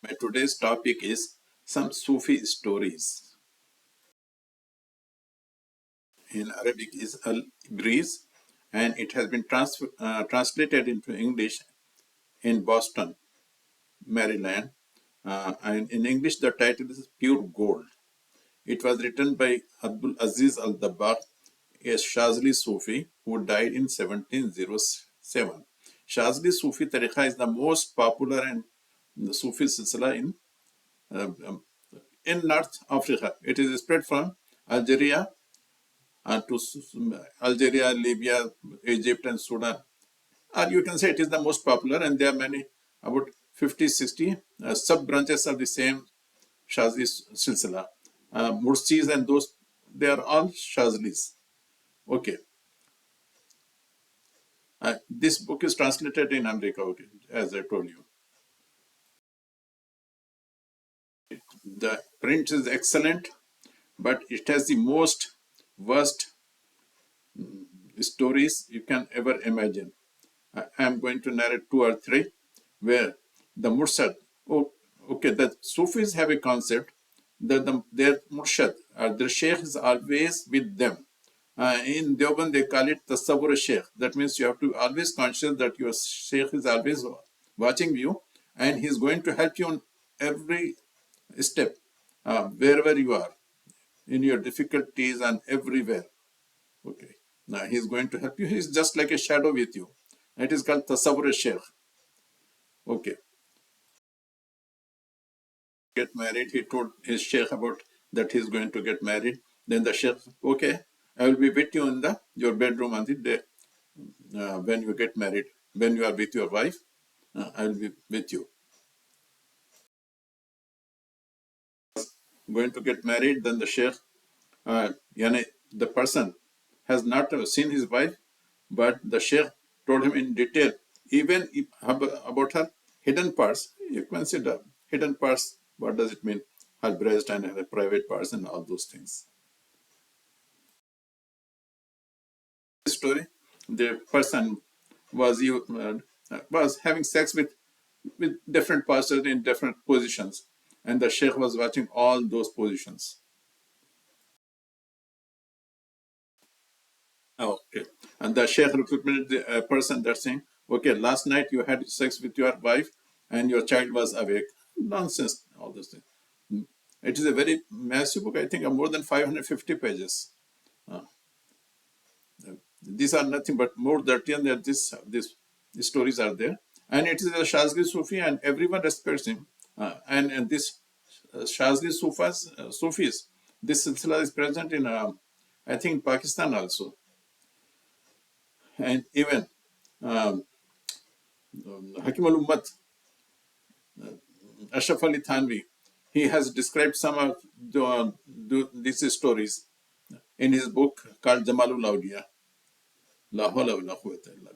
My today's topic is some Sufi stories. In Arabic is al-Azīz, and it has been translated into English in Boston, Maryland. And in English, the title is Pure Gold. It was written by Abdul Aziz Ad-Dabbagh, a Shazli Sufi who died in 1707. Shazli Sufi tariqa is the most popular and the Sufi silsila in North Africa. It is spread from Algeria to Algeria, Libya, Egypt, and Sudan. Or you can say it is the most popular, and there are many, about 50, 60 sub-branches of the same Shazli silsila. Mursis and those, they are all Shazlis. Okay. This book is translated in America, okay, as I told you. The print is excellent, but it has the most worst stories you can ever imagine. I am going to narrate 2 or 3 where the Murshad, okay, the Sufis have a concept that their Murshad, their Sheikh is always with them. In Deoband, they call it Tasawwur Sheikh. That means you have to always conscious that your Sheikh is always watching you and he is going to help you on every step, wherever you are, in your difficulties and everywhere. Okay. Now he is going to help you. He is just like a shadow with you. It is called Tasawwur Sheikh. Okay. Get married. He told his Sheikh about that he is going to get married. Then the Sheikh, okay, I will be with you in your bedroom on the day when you get married. When you are with your wife, I will be with you. Going to get married, then the Sheikh, the person has not seen his wife, but the Sheikh told him in detail, even about her hidden parts. You consider hidden parts, what does it mean? Her breast and her private parts and all those things. This story, the person was having sex with different pastors in different positions, and the Sheikh was watching all those positions. Okay. And the Sheikh recommended the person that's saying, okay, last night you had sex with your wife and your child was awake. Nonsense, all those things. It is a very massive book, I think, of more than 550 pages. These are nothing but more dirty, and that these stories are there. And it is a Shazli Sufi, and everyone respects him. And this Shazli Sufis, this silsila is present in, I think, Pakistan also. And even Hakim al-Ummat, Ashraf Ali Thanvi, he has described some of these stories in his book called Jamalul Awliya. La hawla wa la quwwata illa billah.